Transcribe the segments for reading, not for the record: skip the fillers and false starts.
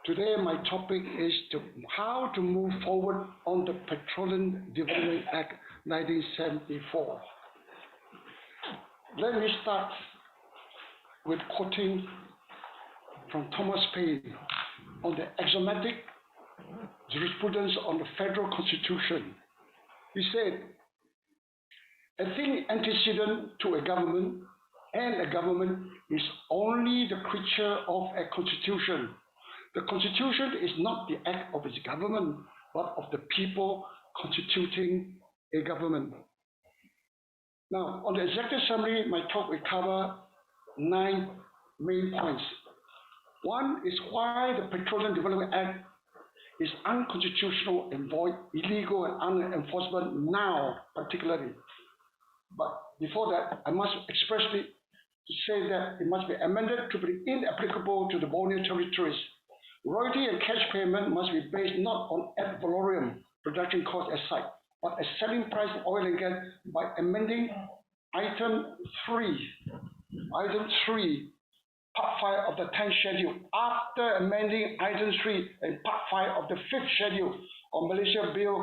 Today, my topic is how to move forward on the Petroleum Development Act 1974. Let me start with quoting from Thomas Paine on the axiomatic jurisprudence on the federal constitution. He said, a thing antecedent to a government and a government is only the creature of a constitution. The constitution is not the act of its government, but of the people constituting a government. Now, on the executive summary, my talk will cover 9 main points. One is why the Petroleum Development Act is unconstitutional and void, illegal and unenforceable now, particularly. But before that, I must expressly say that it must be amended to be inapplicable to the Borneo territories. Royalty and cash payment must be based not on ad valorem production cost as such, but a selling price of oil and gas by amending item 3, part 5 of the 10th schedule, after amending item 3 and part 5 of the 5th schedule of Malaysia Bill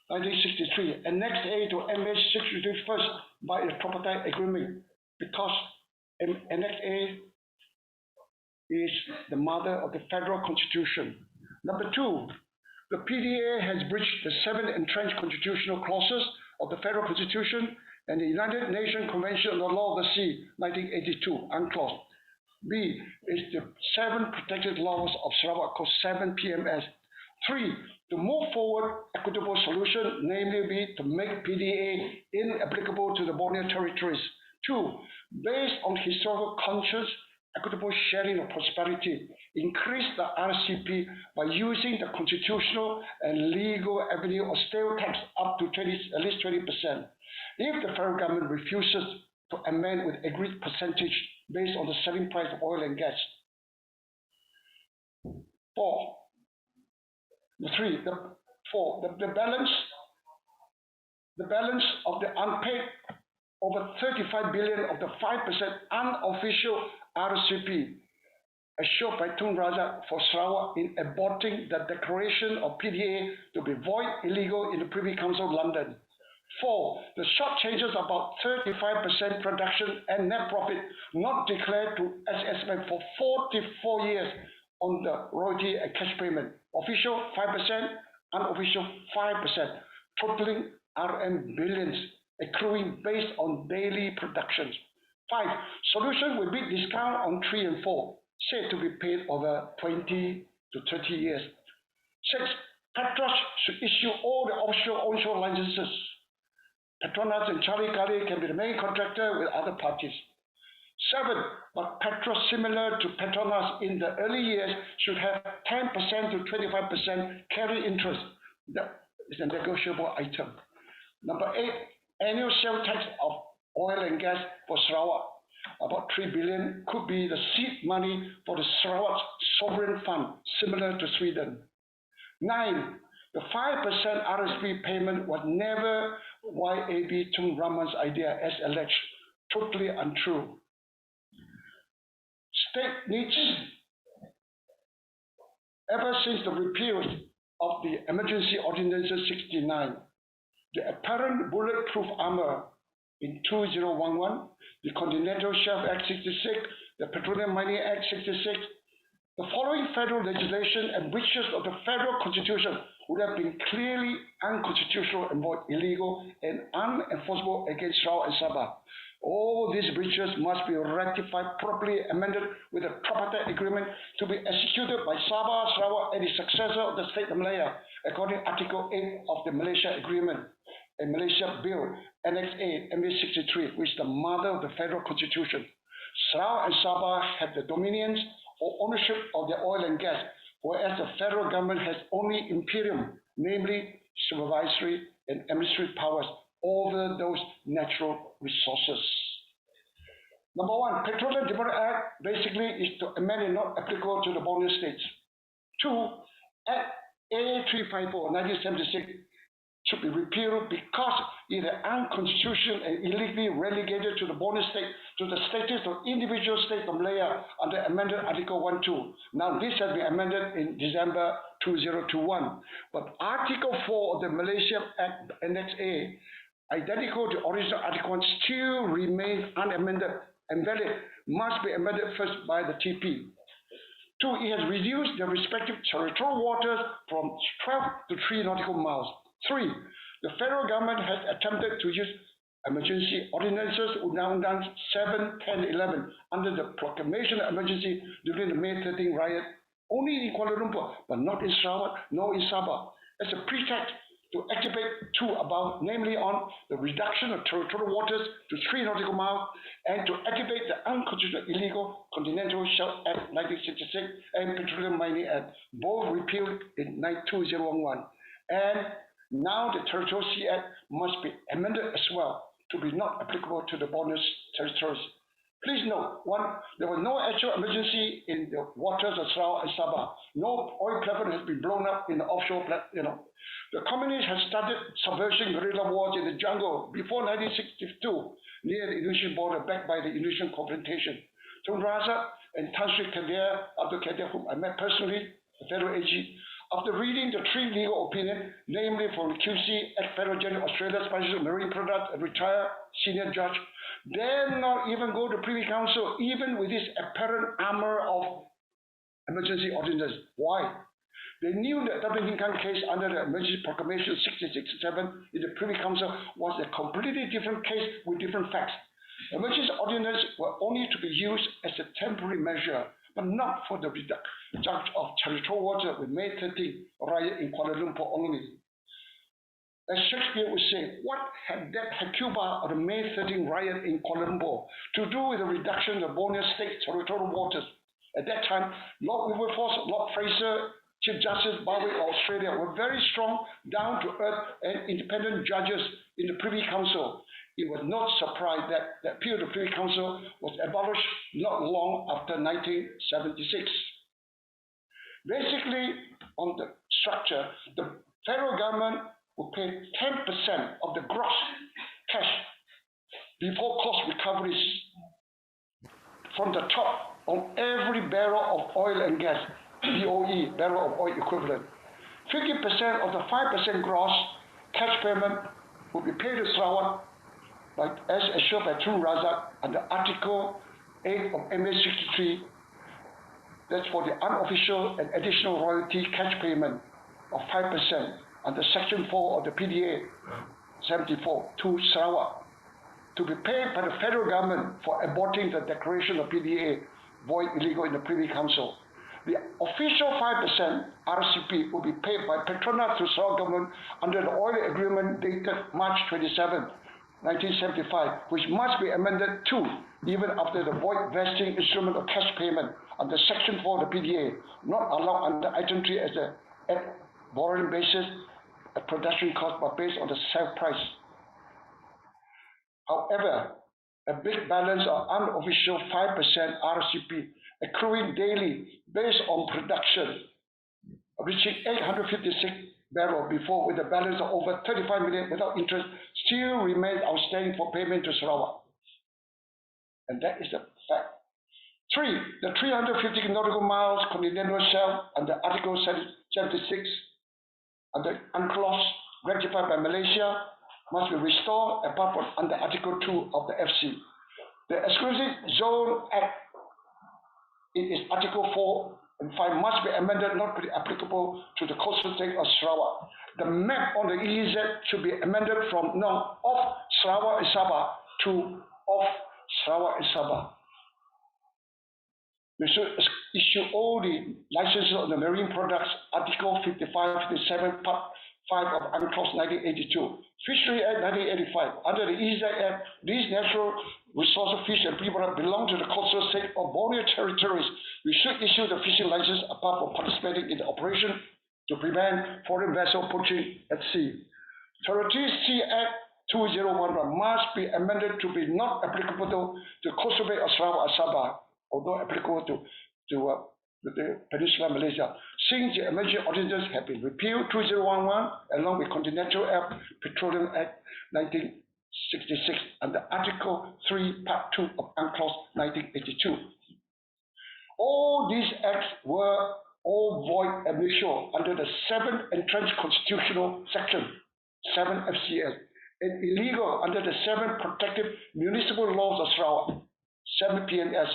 1963, Annex A to MA 63 first by a tripartite agreement, because Annex A is the mother of the federal constitution. Number 2, the PDA has breached the 7 entrenched constitutional clauses of the federal constitution and the United Nations Convention on the Law of the Sea, 1982, UNCLOS. B is the 7 protected laws of Sarawak, called 7 PMS. 3, to move forward equitable solution, namely B, to make PDA inapplicable to the Borneo territories. 2, based on historical conscience, equitable sharing of prosperity, increase the RCP by using the constitutional and legal avenue of stale tax up to at least 20%. If the federal government refuses to amend with agreed percentage based on the selling price of oil and gas. 4. The balance of the unpaid over 35 billion of the 5% unofficial RCP, assured by Tun Razak for Sarawak in aborting the declaration of PDA to be void, illegal in the Privy Council of London. 4, the short changes about 35% production and net profit not declared to SSM for 44 years on the royalty and cash payment. Official 5%, unofficial 5%, totaling RM billions, accruing based on daily productions. 5, solution with big discount on 3 and 4, said to be paid over 20 to 30 years. 6, Petros should issue all the offshore-onshore licenses. Petronas and Charlie Kali can be the main contractor with other parties. 7, but Petros, similar to Petronas in the early years, should have 10% to 25% carry interest. That is a negotiable item. Number 8, annual sale tax of oil and gas for Sarawak, about 3 billion, could be the seed money for the Sarawak sovereign fund, similar to Sweden. 9, the 5% RSP payment was never YAB Tung Raman's idea, as alleged, totally untrue. State needs, ever since the repeal of the Emergency Ordinance 69, the apparent bulletproof armor in 2011, the Continental Shelf Act 66, the Petroleum Mining Act 66, the following federal legislation and breaches of the federal constitution would have been clearly unconstitutional and illegal and unenforceable against Sarawak and Sabah. All these breaches must be ratified, properly amended with a tripartite agreement to be executed by Sabah, Sarawak, and the successor of the State of Malaya, according to Article 8 of the Malaysia Agreement, a Malaysia Bill, Annex A, MA 63, which is the mother of the federal constitution. Sarawak and Sabah have the dominions or ownership of their oil and gas, whereas the federal government has only imperium, namely supervisory and administrative powers over those natural resources. Number 1, Petroleum Development Act basically is to amend and not applicable to the Borneo states. 2, Act A354, 1976, should be repealed because it is unconstitutional and illegally relegated to the border state to the status of individual states of Malaya under amended Article 1.2. Now this has been amended in December 2021. But Article 4 of the Malaysia Act Annex A, identical to original Article 1, still remains unamended and valid, must be amended first by the TP. 2, it has reduced the respective territorial waters from 12 to 3 nautical miles. 3, the federal government has attempted to use emergency ordinances Undang-Undang 7, 10, 11 under the proclamation of emergency during the May 13 riot only in Kuala Lumpur, but not in Sarawak nor in Sabah, as a pretext to activate 2 above, namely on the reduction of territorial waters to 3 nautical miles and to activate the unconstitutional illegal Continental Shelf Act 1966 and Petroleum Mining Act, both repealed in 2011. And now the Territorial Sea Act must be amended as well to be not applicable to the bonus territories. Please note, 1, there was no actual emergency in the waters of Sarawak and Sabah. No oil platform has been blown up in the offshore, The communists had started subversion guerrilla wars in the jungle before 1962 near the Indonesian border, backed by the Indonesian confrontation. Tun Razak and Tan Sri Kadir, Abdul Kadir, whom I met personally, the federal AG, after reading the 3 legal opinions, namely from the QC, ex-Federal General Australia, Special Marine Product, and retired senior judge, dare not even go to Privy Council, even with this apparent armor of emergency ordinance. Why? They knew that W. Hinkang case under the Emergency Proclamation 1667 in the Privy Council was a completely different case with different facts. Emergency ordinance were only to be used as a temporary measure, but not for the reduction of territorial water with May 13 riot in Kuala Lumpur only. As Shakespeare would say, what had that Hecuba of the May 13 riot in Kuala Lumpur to do with the reduction of Borneo State territorial waters? At that time, Lord Wilberforce, Lord Fraser, Chief Justice Barwick of Australia were very strong, down-to-earth and independent judges in the Privy Council. It was not surprised that the appeal to the Privy Council was abolished not long after 1976. Basically, on the structure, the federal government will pay 10% of the gross cash before cost recoveries from the top on every barrel of oil and gas, BOE, barrel of oil equivalent. 50% of the 5% gross cash payment will be paid to Sarawak as assured by Tun Razak under Article 8 of MA 63. That's for the unofficial and additional royalty cash payment of 5% under Section 4 of the PDA 74 to Sarawak, to be paid by the federal government for aborting the declaration of PDA void illegal in the Privy Council. The official 5% RCP will be paid by Petronas to Sarawak government under the oil agreement dated March 27, 1975, which must be amended too, even after the void vesting instrument of cash payment under Section 4 of the PDA, not allowed under Item 3 as a borrowing basis, a production cost, but based on the sale price. However, a big balance of unofficial 5% RCP accruing daily based on production, reaching 856 barrels before, with a balance of over 35 million without interest, still remains outstanding for payment to Sarawak. And that is the fact. 3, the 350 nautical miles continental shelf under Article 76 under UNCLOS ratified by Malaysia must be restored apart from under Article 2 of the FC. The Exclusive Zone Act in its Article 4 and 5 must be amended not to be applicable to the coastal state of Sarawak. The map on the EEZ should be amended from now off Sarawak and Sabah to off Sarawak and Sabah. We should issue all the licenses on the marine products, Article 55, 57, Part 5 of UNCLOS 1982, Fishery Act 1985. Under the EEZ Act, these natural resources, fish and people belong to the coastal state of Borneo territories. We should issue the fishing license apart from participating in the operation to prevent foreign vessel poaching at sea. Territorial Sea Act 2011 must be amended to be not applicable to the coastal bay of Sarawak and Sabah, although applicable to with the Peninsula Malaysia, since the emergency ordinances have been repealed 2011 along with Continental Petroleum Act 1966 under Article 3, Part 2 of UNCLOS 1982. All these acts were all void ab initio under the 7th Entrenched Constitutional Section 7 FCS and illegal under the 7 Protective Municipal Laws of Sarawak 7 PNS.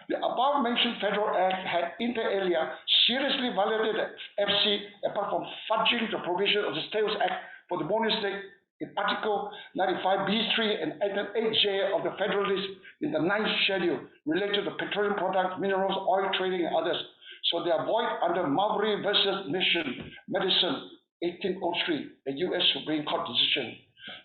The above-mentioned federal act had inter alia seriously violated the FC apart from fudging the provision of the States Act for the bonus state in Article 95B3 and Item 8J of the Federal List in the 9th schedule related to petroleum products, minerals, oil trading, and others. So they are void under Marbury versus Medicine 1803, a U.S. Supreme Court decision.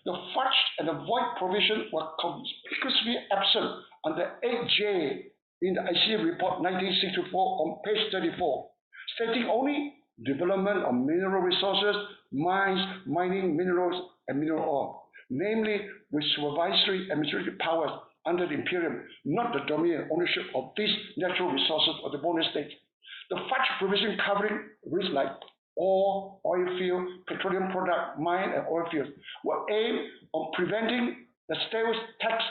The fudged and the void provision were conspicuously absent under 8J in the IC report 1964 on page 34, stating only development of mineral resources, mines, mining minerals, and mineral oil, namely with supervisory administrative powers under the Imperium, not the dominion ownership of these natural resources of the bonus state. The fudge provision covering risks like ore, oil field, petroleum product, mine, and oil fields were aimed on preventing the sales tax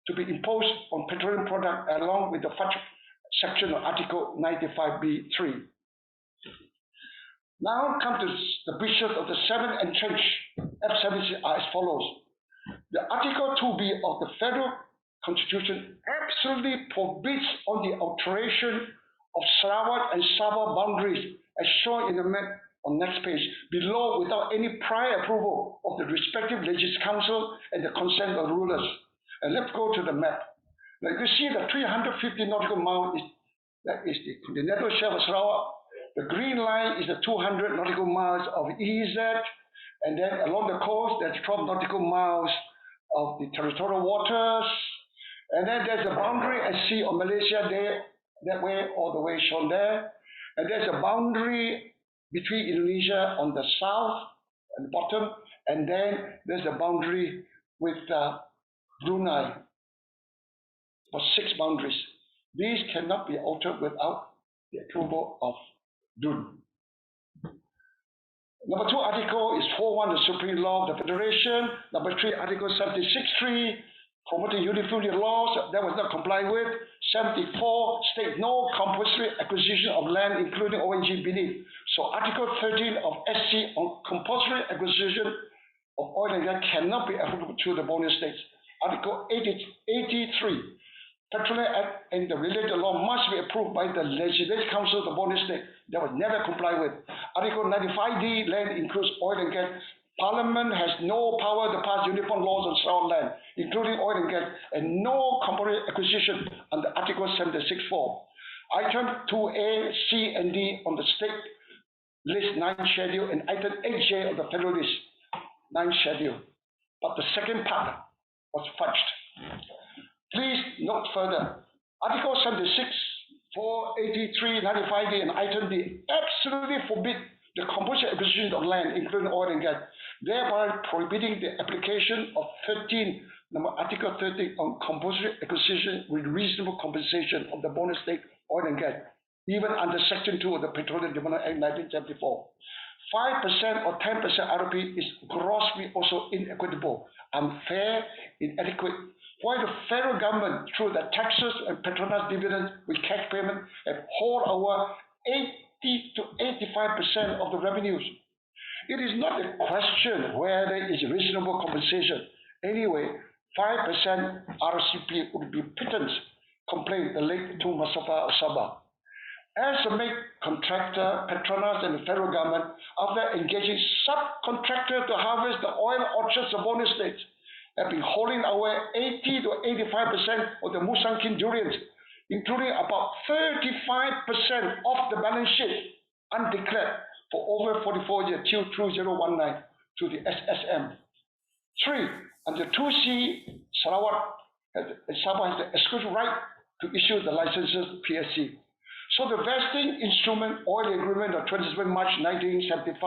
to be imposed on petroleum product along with the fudge section of Article 95B3. Now come to the breaches of the 7th Entrenched F-70 are as follows. The Article 2B of the Federal Constitution absolutely forbids on the alteration of Sarawak and Sabah boundaries as shown in the map on next page below without any prior approval of the respective Legislative Council and the consent of the rulers. And let's go to the map. Now you can see the 350 nautical miles that is the continental shelf of Sarawak. The green line is the 200 nautical miles of EZ, and then along the coast there's 12 nautical miles of the territorial waters, and then there's a boundary at sea of Malaysia there, that way, all the way shown there, and there's a boundary between Indonesia on the south and the bottom, and then there's a boundary with Brunei for 6 boundaries. These cannot be altered without the approval of DUN. Number 2 article is 4.1, the Supreme Law of the Federation. Number 3, Article 76.3, promoting uniformity laws that was not complied with. 74, state no compulsory acquisition of land, including ONG beneath. So Article 13 of SC on compulsory acquisition of oil and gas cannot be applicable to the bonus states. Article 83, Petroleum Act and the related law must be approved by the Legislative Council of the bonus state. That was never complied with. Article 95D, land includes oil and gas. Parliament has no power to pass uniform laws on Sarawak land, including oil and gas, and no compulsory acquisition under Article 76.4. Item 2A, C, and D on the state list 9 schedule and item 8J of the federal list 9 schedule. But the second part was fudged. Please note further, Article 76, 483, 95D, and item D absolutely forbid the compulsory acquisition of land, including oil and gas, thereby prohibiting the application of Article 13 on compulsory acquisition with reasonable compensation of the bonus state oil and gas, even under Section 2 of the Petroleum Development Act 1974. 5% or 10% RP is grossly also inequitable, unfair, inadequate, while the federal government, through the taxes and patronage dividends with cash payment, have hauled over 80 to 85% of the revenues. It is not a question whether there is reasonable compensation. Anyway, 5% RCP would be pittance, complained the late Tun Mustafa of Sabah. As a main contractor, Petronas and the federal government, after engaging subcontractor to harvest the oil orchards of bonus states, have been hauling away 80 to 85% of the Musangkin durians, including about 35% of the balance sheet undeclared for over 44 years till 2019 to the SSM. 3. Under 2C, Sabah has the exclusive right to issue the licenses PSC. So the vesting instrument oil agreement of 27 March 1975,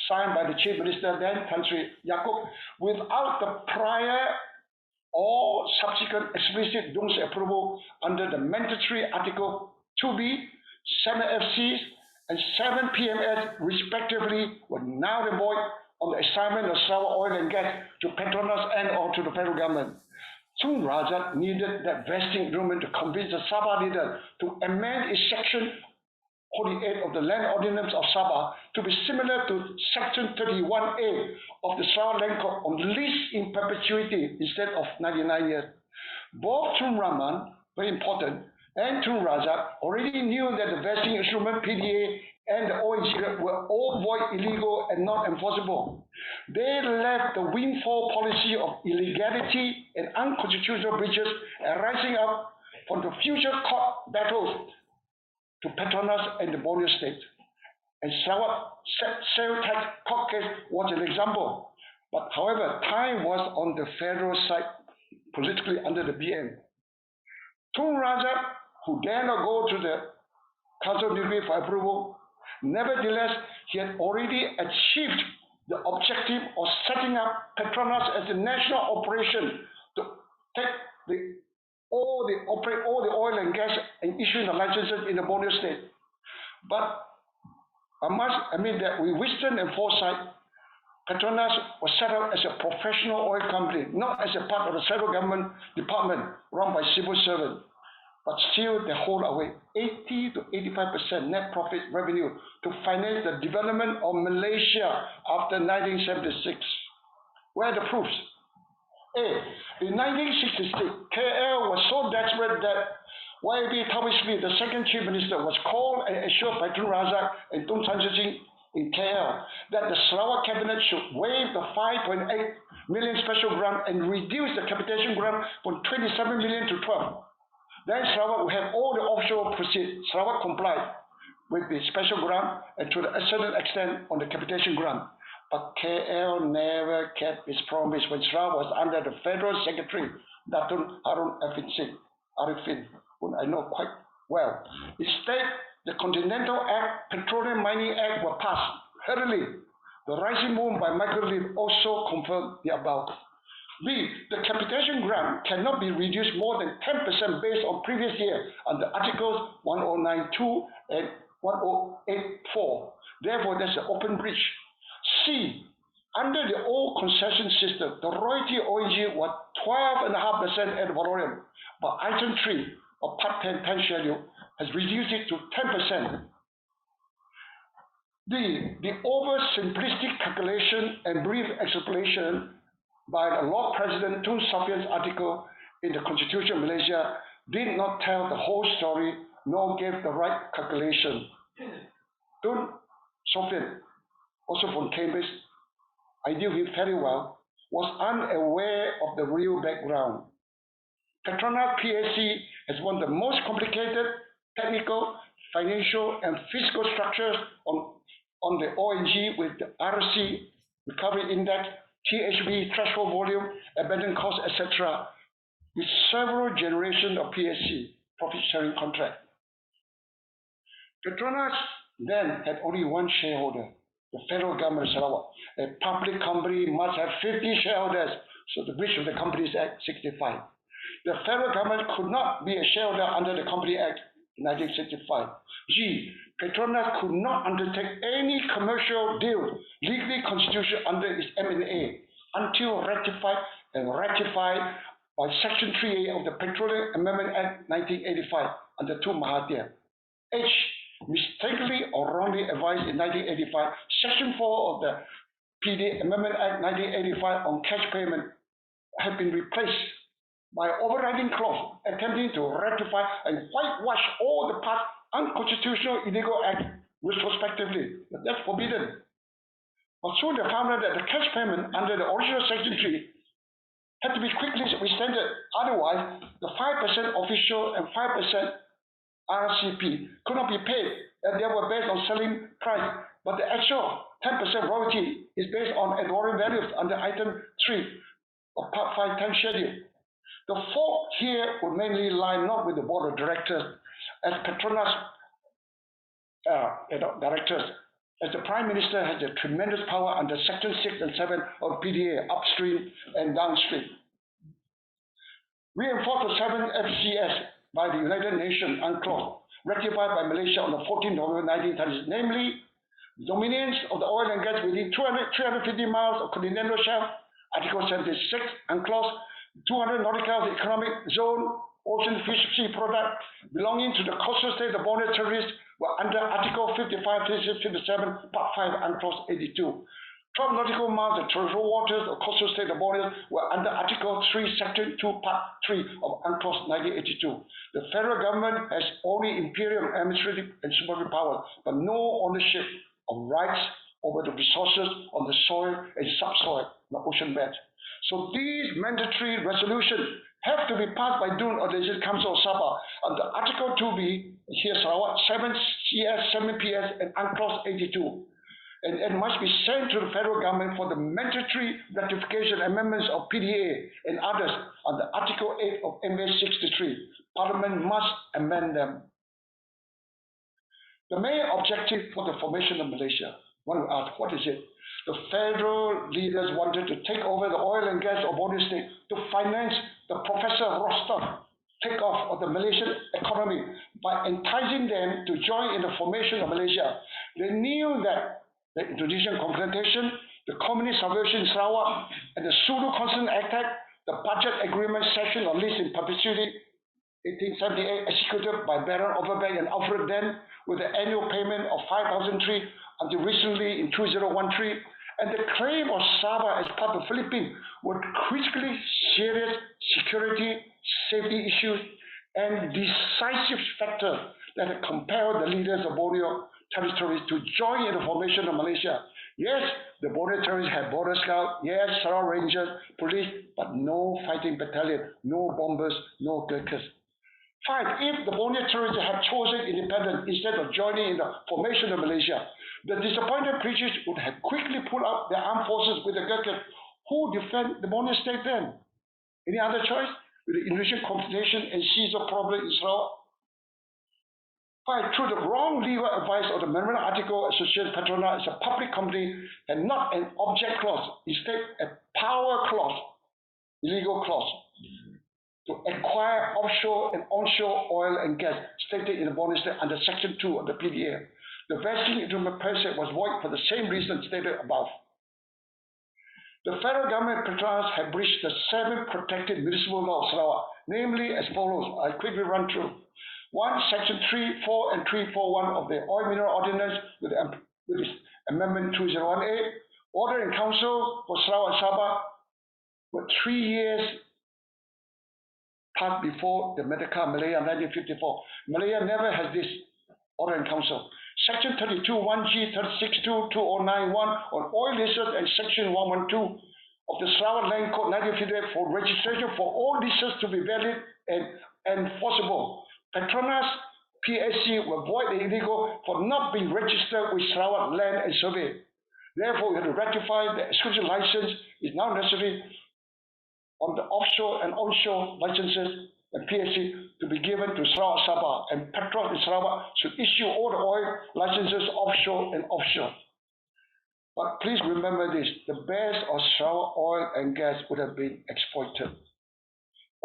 signed by the Chief Minister then, Tan Sri Yaakob, without the prior or subsequent explicit DUN's approval under the mandatory Article 2B, 7 FCs, and 7 PMS respectively were now deployed on the assignment of Sarawak oil and gas to Petronas and or to the federal government. Tun Razak needed that vesting agreement to convince the Sabah leader to amend its section 48 of the Land Ordinance of Sabah to be similar to Section 31A of the Sarawak Land Code on lease in perpetuity instead of 99 years. Both Tun Rahman, very important, and Tun Razak already knew that the vesting instrument PDA and the ONG were all void, illegal, and not enforceable. They left the windfall policy of illegality and unconstitutional breaches arising up from the future court battles to Petronas and the Borneo state. And Sarawak sales tax court case was an example. But however, time was on the federal side politically under the BN. Tun Razak, who dare not go to the Council of Degree for approval, nevertheless, he had already achieved the objective of setting up Petronas as a national operation to take operate all the oil and gas and issuing the licenses in the Borneo state. But I must admit that with wisdom and foresight, Petronas was set up as a professional oil company, not as a part of the federal government department run by civil servants. But still they hold away 80 to 85% net profit revenue to finance the development of Malaysia after 1976. Where are the proofs? In 1966, KL was so desperate that YB Tawi Smith, the second chief minister, was called and assured by Tun Razak and Tun Tan Sing in KL that the Sarawak cabinet should waive the 5.8 million special grant and reduce the capitation grant from 27 million to 12. Then Sarawak will have all the offshore proceeds. Sarawak complied with the special grant and to a certain extent on the capitation grant. But KL never kept its promise when Sarawak was under the Federal Secretary, Datuk Harun Arifin, whom I know quite well. Instead, the Continental Act, Petroleum Mining Act were passed hurriedly. The rising moon by Michael Lee also confirmed the above. B. The capitation grant cannot be reduced more than 10% based on previous year under Articles 1092 and 1084. Therefore, there's an open breach. C. Under the old concession system, the royalty ONG was 12.5% at Petroleum, but Item 3 of Part 10 schedule has reduced it to 10%. D. The oversimplistic calculation and brief explanation by the Lord President Tun Sophian's article in the Constitution of Malaysia did not tell the whole story nor gave the right calculation. Tun Sophian, also from Cambridge, I knew him very well, was unaware of the real background. Petronas PSC has one of the most complicated technical, financial, and physical structures on the ONG with the RC, Recovery Index, THB, threshold volume, abandoned cost, etc., with several generations of PSC, profit sharing contract. Petronas then had only one shareholder, the federal government of Sarawak. A public company must have 50 shareholders, so the breach of the Companies Act 65. The federal government could not be a shareholder under the Company Act 1965. G. Petronas could not undertake any commercial deal legally constitutional under its M&A until ratified by Section 3A of the Petroleum Amendment Act 1985 under 2 Mahathir. H. Mistakenly or wrongly advised in 1985, Section 4 of the PD Amendment Act 1985 on cash payment had been replaced by overriding clause attempting to ratify and whitewash all the past unconstitutional illegal acts retrospectively. That's forbidden. But soon they found out that the cash payment under the original Section 3 had to be quickly rescinded. Otherwise, the 5% official and 5% RCP could not be paid, and they were based on selling price. But the actual 10% royalty is based on adorable values under Item 3 of Part 510 schedule. The fault here would mainly lie not with the board of directors, as Petronas directors, as the Prime Minister has a tremendous power under Section 6 and 7 of PDA, upstream and downstream. Reinforce the 7 FCS, by the United Nations UNCLOS, ratified by Malaysia on the 14th November 1936, namely, dominance of the oil and gas within 350 miles of continental shelf, Article 76, UNCLOS, 200 nautical economic zone, ocean sea product belonging to the coastal state of Borneo territories were under Article 55, 56, 57, Part 5, UNCLOS 82. 12 nautical miles of territorial waters of coastal state of Borneo were under Article 3, Section 2, Part 3 of UNCLOS 1982. The federal government has only imperial administrative and supervisory power, but no ownership of rights over the resources on the soil and subsoil in the ocean bed. So these mandatory resolutions have to be passed by Dun or the Legislative Council of Sabah under Article 2B, here Sarawak, 7CS, 7PS, and UNCLOS 82. And it must be sent to the federal government for the mandatory ratification amendments of PDA and others under Article 8 of MA 63. Parliament must amend them. The main objective for the formation of Malaysia, one will ask, what is it? The federal leaders wanted to take over the oil and gas of Borneo State to finance the Professor Rostov takeoff of the Malaysian economy by enticing them to join in the formation of Malaysia. They knew that the Indonesian confrontation, the communist salvation in Sarawak, and the Sulu Constant Attack, the budget agreement session on lease in perpetuity 1878 executed by Baron Overbeck and Alfred Den with an annual payment of 5,003 until recently in 2013, and the claim of Sabah as part of the Philippines were critically serious security, safety issues, and decisive factors that had compelled the leaders of Borneo territories to join in the formation of Malaysia. Yes, the Borneo territories had border scouts, yes, Sarawak Rangers, police, but no fighting battalion, no bombers, no Gurkhas. 5. If the Borneo territories had chosen independence instead of joining in the formation of Malaysia, the disappointed British would have quickly pulled out their armed forces with the Gurkhas. Who defend the Borneo state then? Any other choice? With the Indonesian confrontation and seize of problem in Sarawak? 5. Through the wrong legal advice of the Memorandum Article Associated Petroleum as a public company and not an object clause, instead a power clause, illegal clause, to acquire offshore and onshore oil and gas stated in the Borneo State under Section 2 of the PDA. The vesting into the process was void for the same reason stated above. The federal government Petronas had breached the 7 protected municipal laws of Sarawak, namely as follows. I quickly run through. 1. Section 3, 4, and 341 of the Oil Mineral Ordinance with its Amendment 2018, Order in Council for Sarawak and Sabah were 3 years passed before the Merdeka Malaya 1954. Malaya never has this Order in Council. Section 32, 1G, 36, 2, 2091 on oil leases and Section 112 of the Sarawak Land Code 1958 for registration for all leases to be valid and enforceable. Petronas PSC were void and illegal for not being registered with Sarawak Land and Survey. Therefore, we have to ratify the exclusive license is now necessary on the offshore and onshore licenses and PSC to be given to Sarawak Sabah, and Petronas in Sarawak should issue all the oil licenses offshore and offshore. But please remember this, the best of Sarawak oil and gas would have been exploited.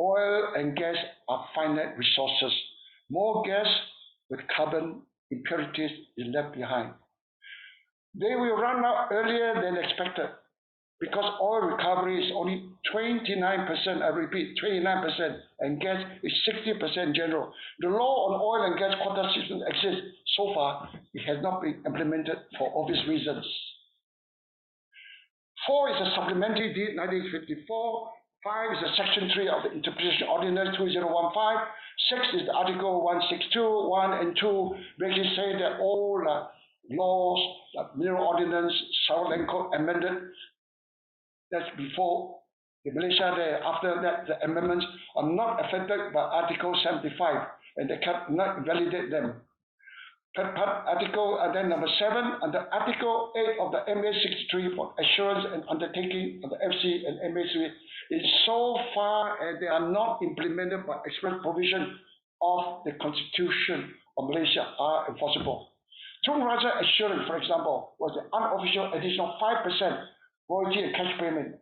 Oil and gas are finite resources. More gas with carbon impurities is left behind. They will run out earlier than expected because oil recovery is only 29%, I repeat, 29%, and gas is 60% general. The law on oil and gas quota system exists. So far, it has not been implemented for obvious reasons. 4 is a supplementary deed 1954. 5 is the Section 3 of the Interpretation Ordinance 2015. 6 is the Article 162, 1 and 2, basically say that all laws, Mineral Ordinance, Sarawak Land Code amended, that's before the Malaysia there. After that, the amendments are not affected by Article 75, and they cannot invalidate them. Article, then number 7, under Article 8 of the MA 63 for assurance and undertaking of the FC and MA 3 is so far as they are not implemented by express provision of the Constitution of Malaysia are enforceable. Tung Raja Assurance, for example, was an unofficial additional 5% royalty and cash payment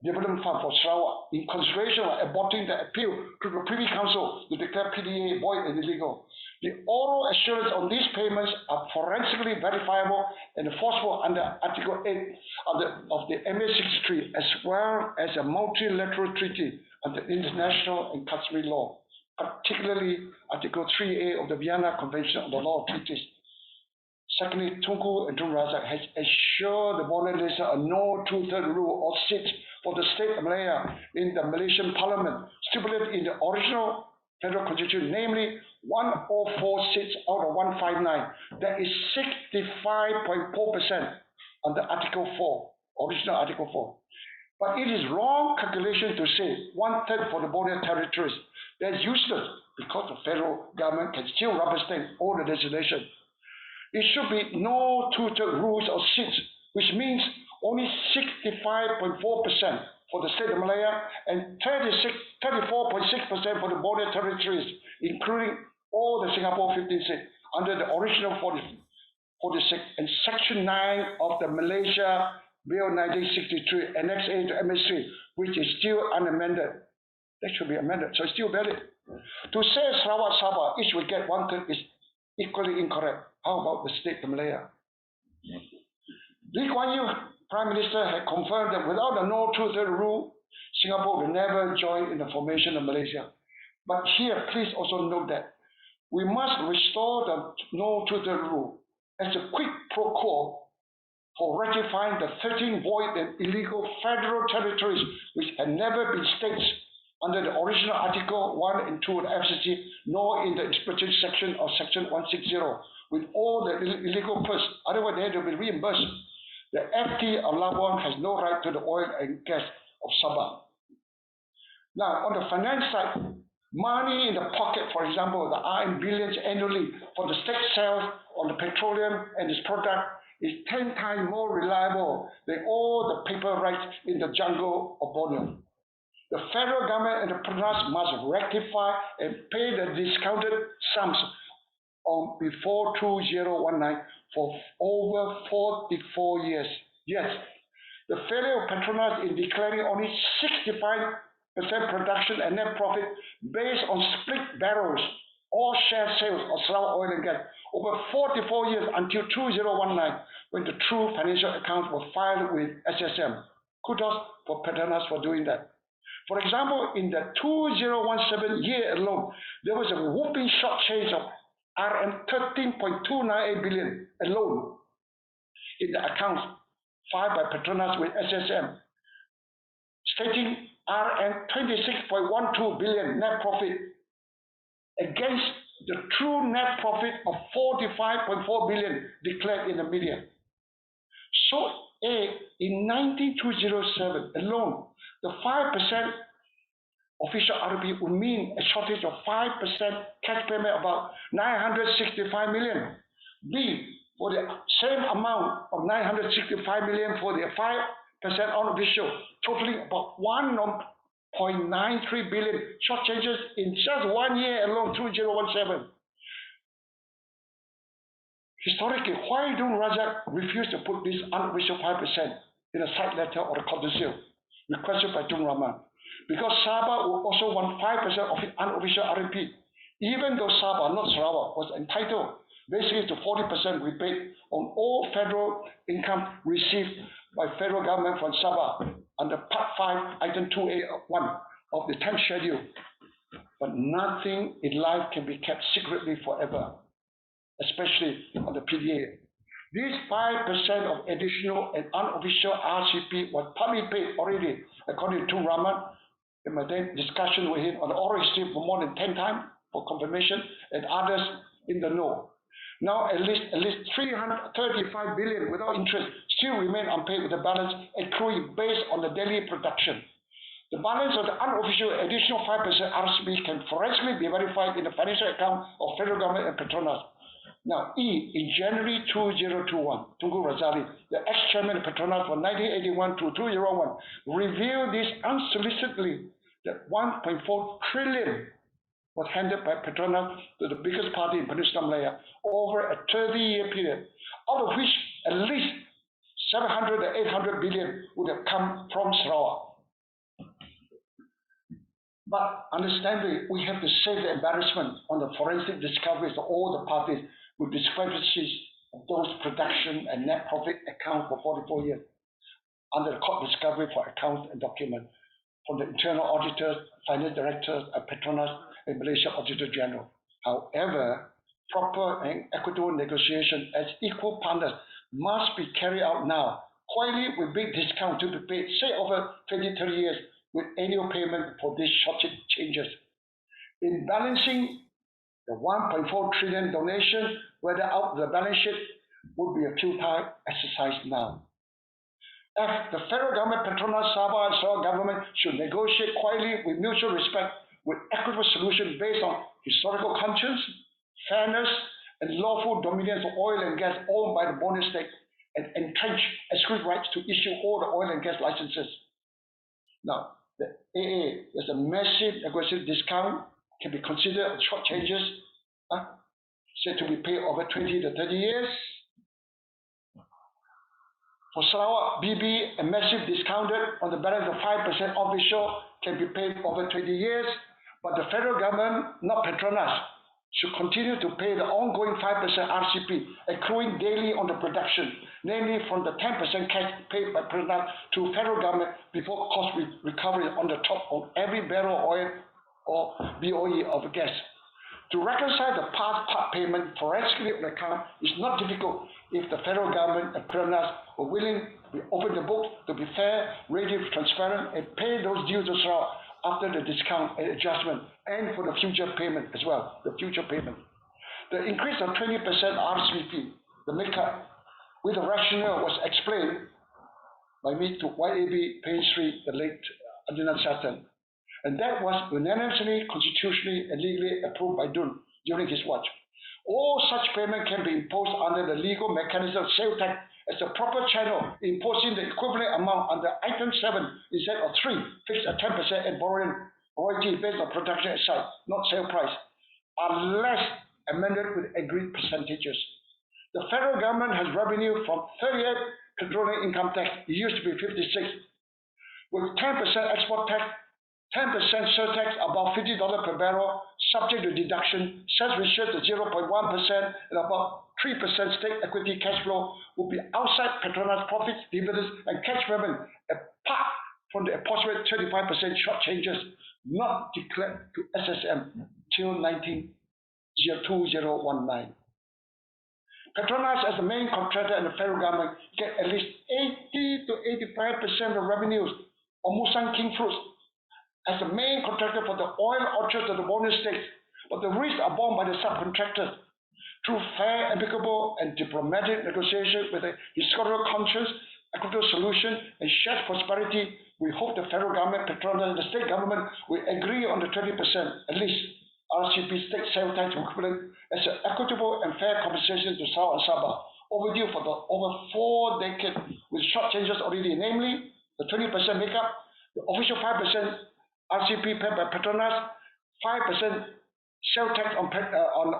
Development Fund for Sarawak in consideration of aborting the appeal to the Privy Council to declare PDA void and illegal. The oral assurance on these payments are forensically verifiable and enforceable under Article 8 of the MA 63, as well as a multilateral treaty under international and customary law, particularly Article 3A of the Vienna Convention on the Law of Treaties. Secondly, Tunku and Tun Razak has assured the border legislature a no two-thirds rule or seat for the state of Malaya in the Malaysian Parliament, stipulated in the original federal constitution, namely 104 seats out of 159. That is 65.4% under Article 4, original Article 4. But it is wrong calculation to say one-third for the border territories. That's useless because the federal government can still rubber stamp all the legislation. It should be no two-thirds rules or seats, which means only 65.4% for the state of Malaya and 34.6% for the border territories, including all the Singapore 15 seats under the original 46 and Section 9 of the Malaysia Bill 1963, Annex A to MSC, which is still unamended. That should be amended, so it's still valid. To say Sarawak, Sabah each will get one-third is equally incorrect. How about the state of Malaya? Lee Kuan Yew, Prime Minister, had confirmed that without the no two-thirds rule, Singapore will never join in the formation of Malaysia. But here, please also note that we must restore the no two-thirds rule as a quid pro quo for ratifying the 13 void and illegal federal territories which had never been states under the original Article 1 and 2 of the FCC, nor in the explicit section of Section 160, with all the illegal purse. Otherwise, they had to be reimbursed. The FT of Labuan has no right to the oil and gas of Sabah. Now, on the finance side, money in the pocket, for example, the RM billions annually for the state sales on the petroleum and its product is 10 times more reliable than all the paper rights in the jungle of Borneo. The federal government and the Petronas must rectify and pay the discounted sums on before 2019 for over 44 years. Yes, the failure of Petronas in declaring only 65% production and net profit based on split barrels or share sales of Sarawak oil and gas over 44 years until 2019, when the true financial accounts were filed with SSM. Kudos for Petronas for doing that. For example, in the 2017 year alone, there was a whopping short change of RM 13.298 billion alone in the accounts filed by Petronas with SSM, stating RM 26.12 billion net profit against the true net profit of 45.4 billion declared in the media. So in 2007 alone, the 5% official RP would mean a shortage of 5% cash payment, about 965 million. B, for the same amount of 965 million for the 5% unofficial, totaling about 1.93 billion short changes in just 1 year alone, 2017. Historically, why don't Razak refuse to put this unofficial 5% in a side letter or a codicil requested by Tun Rahman? Because Sabah will also want 5% of its unofficial RMP, even though Sabah, not Sarawak, was entitled basically to 40% rebate on all federal income received by federal government from Sabah under Part 5, Item 2A1 of the 10th schedule. But nothing in life can be kept secretly forever, especially on the PDA. This 5% of additional and unofficial RCP was partly paid already, according to Tun Rahman, in my discussion with him on the oral history for more than 10 times for confirmation, and others in the know. Now at least 335 billion without interest still remain unpaid, with the balance accruing based on the daily production. The balance of the unofficial additional 5% RCP can forensically be verified in the financial account of federal government and Petronas. Now, in January 2021, Tunku Razali, the ex-chairman of Petronas from 1981 to 2001, revealed this unsolicitedly that 1.4 trillion was handed by Petronas to the biggest party in Peninsular Malaya over a 30-year period, out of which at least 700 to 800 billion would have come from Sarawak. But understandably, we have to save the embarrassment on the forensic discoveries of all the parties with discrepancies of those production and net profit accounts for 44 years under the court discovery for accounts and documents from the internal auditors, finance directors, and Petronas and Malaysia Auditor General. However, proper and equitable negotiation as equal partners must be carried out now, quietly with big discount to be paid, say over 20, 30 years, with annual payment for these short changes. In balancing the 1.4 trillion donation, whether out of the balance sheet, would be a futile exercise now. F, the federal government, Petronas, Sabah, and Sarawak government should negotiate quietly with mutual respect with equitable solutions based on historical conscience, fairness, and lawful dominions of oil and gas owned by the bonus state and entrench exclusive rights to issue all the oil and gas licenses. Now, the AA, there's a massive aggressive discount, can be considered short changes, said to be paid over 20 to 30 years. For Sarawak, BB, a massive discounted on the balance of 5% official can be paid over 20 years, but the federal government, not Petronas, should continue to pay the ongoing 5% RCP, accruing daily on the production, namely from the 10% cash paid by Petronas to federal government before cost recovery on the top of every barrel of oil or BOE of gas. To reconcile the past part payment forensically on account is not difficult if the federal government and Petronas were willing to open the book to be fair, ready, transparent, and pay those dues as well after the discount and adjustment, and for the future payment as well, the future payment. The increase of 20% RCP, the makeup, with the rationale was explained by me to YAB Painsri, the late Adnan Satan. And that was unanimously, constitutionally, and legally approved by Dun during his watch. All such payment can be imposed under the legal mechanism of sale tax as a proper channel, imposing the equivalent amount under item 7 instead of 3, fixed at 10% and borrowing royalty based on production at site, not sale price, unless amended with agreed percentages. The federal government has revenue from 38 petroleum income tax, it used to be 56, with 10% export tax, 10% surtax above $50 per barrel, subject to deduction, sales ratio to 0.1%, and about 3% stake equity cash flow will be outside Petronas profits, dividends, and cash payment, apart from the approximate 35% short changes not declared to SSM till 2019. Petronas, as the main contractor and the federal government, get at least 80 to 85% of revenues of Musang King fruits as the main contractor for the oil orchards of the bonus states, but the risks are borne by the subcontractors. Through fair, amicable, and diplomatic negotiation with a historical conscience, equitable solution, and shared prosperity, we hope the federal government, Petronas, and the state government will agree on the 20%, at least, RCP state sale tax equivalent as an equitable and fair compensation to Sarawak and Sabah, overdue for the over 4 decades, with short changes already, namely the 20% makeup, the official 5% RCP paid by Petronas, 5% sale tax on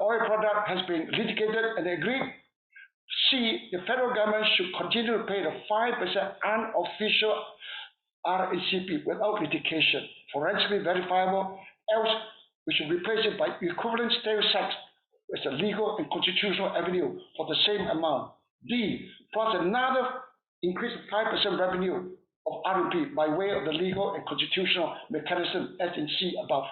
oil product has been litigated and agreed. C, the federal government should continue to pay the 5% unofficial RCP without litigation, forensically verifiable, else we should replace it by equivalent sales tax as a legal and constitutional avenue for the same amount. D, plus another increase of 5% revenue of RMP by way of the legal and constitutional mechanism as in C above.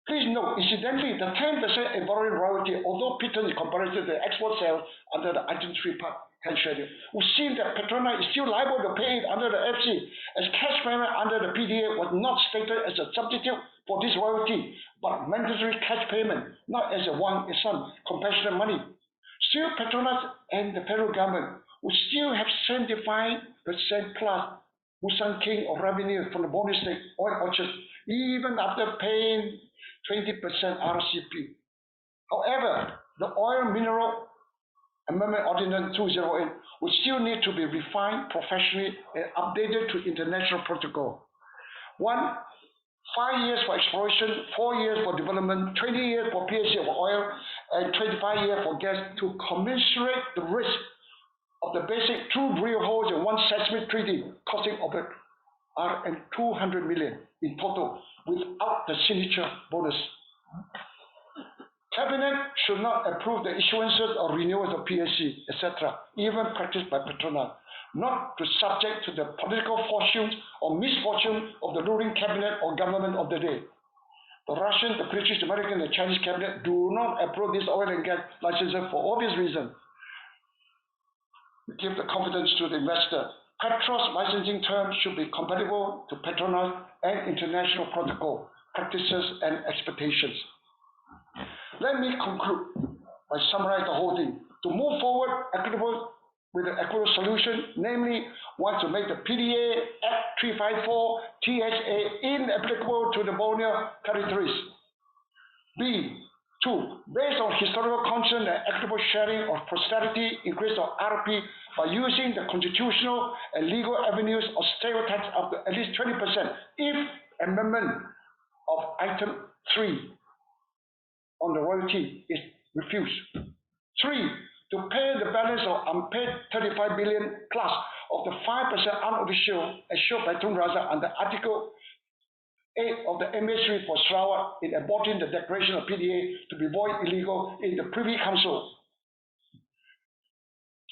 Please note, incidentally, the 10% in borrowing royalty, although Peter is compared to the export sales under the item 3 part 10 schedule, would seem that Petronas is still liable to pay it under the FC, as cash payment under the PDA was not stated as a substitute for this royalty, but mandatory cash payment, not as a one-sum compassionate money. Still, Petronas and the federal government would still have 75% plus Musang King of revenue from the bonus state oil orchards, even after paying 20% RCP. However, the Oil Mineral Amendment Ordinance 208 would still need to be refined professionally and updated to international protocol. 1, 5 years for exploration, 4 years for development, 20 years for PSC of oil, and 25 years for gas to commensurate the risk of the basic 2 drill holes and 1 seismic treaty costing over RM200 million in total without the signature bonus. Cabinet should not approve the issuances or renewals of PSC, etc., even practiced by Petronas, not to subject to the political fortunes or misfortune of the ruling cabinet or government of the day. The Russian, the British, American, and the Chinese cabinet do not approve this oil and gas licenses for obvious reasons. We give the confidence to the investor. Petros licensing terms should be compatible to Petronas and international protocol, practices, and expectations. Let me conclude by summarizing the whole thing. To move forward with an equitable solution, namely, one to make the PDA Act 354 TSA inapplicable to the Borneo territories. B. 2. Based on historical concern and equitable sharing of posterity, increase of RP by using the constitutional and legal avenues of sales tax up to at least 20% if amendment of item 3 on the royalty is refused. 3. To pay the balance of unpaid 35 billion plus of the 5% unofficial assured by Tun Razak under Article 8 of the MA for Sarawak in aborting the declaration of PDA to be void illegal in the Privy Council.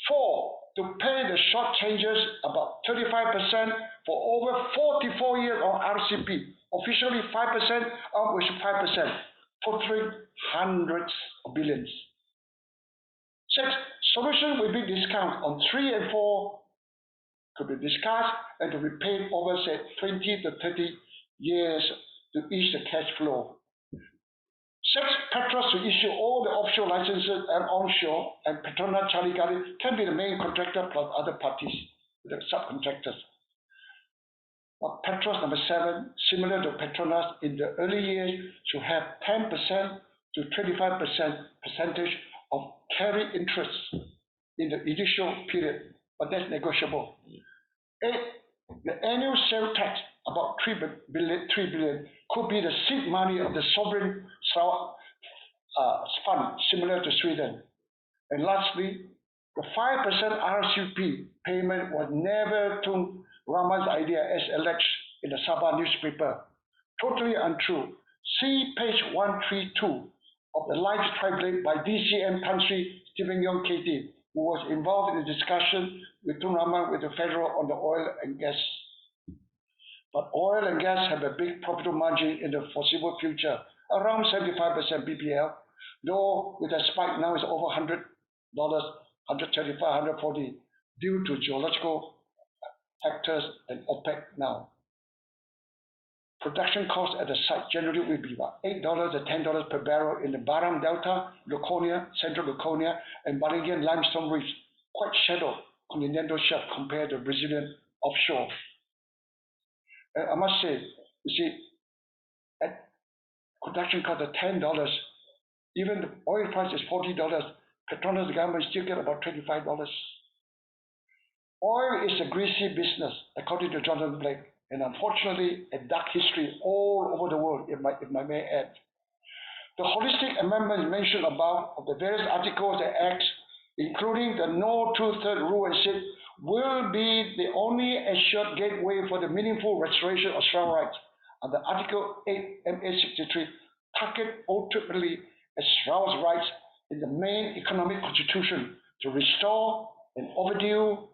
4. To pay the short changes about 35% for over 44 years on RCP, officially 5%, of which 5%, totaling hundreds of billions. 6. Solution with big discount on 3 and 4 could be discussed and to be paid over, say, 20 to 30 years to ease the cash flow. 6. Petros to issue all the offshore licenses and onshore, and Petronas Charlie Garden can be the main contractor plus other parties, the subcontractors. But Petros number 7, similar to Petronas in the early years, should have 10% to 25% percentage of carry interest in the initial period, but that's negotiable. 8. The annual sales tax, about 3 billion, could be the seed money of the sovereign Sarawak fund, similar to Sweden. And lastly, the 5% RCP payment was never Tun Rahman's idea as alleged in the Sabah newspaper. Totally untrue. See page 132 of the live tribulate by DCM country Stephen Yong KT, who was involved in the discussion with Tun Rahman with the federal on the oil and gas. But oil and gas have a big profit margin in the foreseeable future, around 75% BPL, though with a spike now is over $100, 135, 140, due to geological factors and OPEC now. Production costs at the site generally will be about $8 to $10 per barrel in the Barang Delta, Laconia, Central Laconia, and Balingian limestone reefs, quite shallow continental shelf compared to Brazilian offshore. I must say, you see, at production cost of $10, even the oil price is $40, Petronas government still get about $25. Oil is a greasy business, according to Jonathan Blake, and unfortunately a dark history all over the world, if I may add. The holistic amendments mentioned above of the various articles and acts, including the no two-thirds rule and sit, will be the only assured gateway for the meaningful restoration of Sarawak rights under Article 8 MA 63, target ultimately as Sarawak's rights in the main economic constitution to restore an overdue,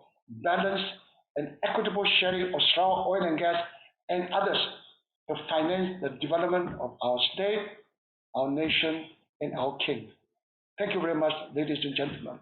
balanced, and equitable sharing of Sarawak oil and gas and others to finance the development of our state, our nation, and our king. Thank you very much, ladies and gentlemen.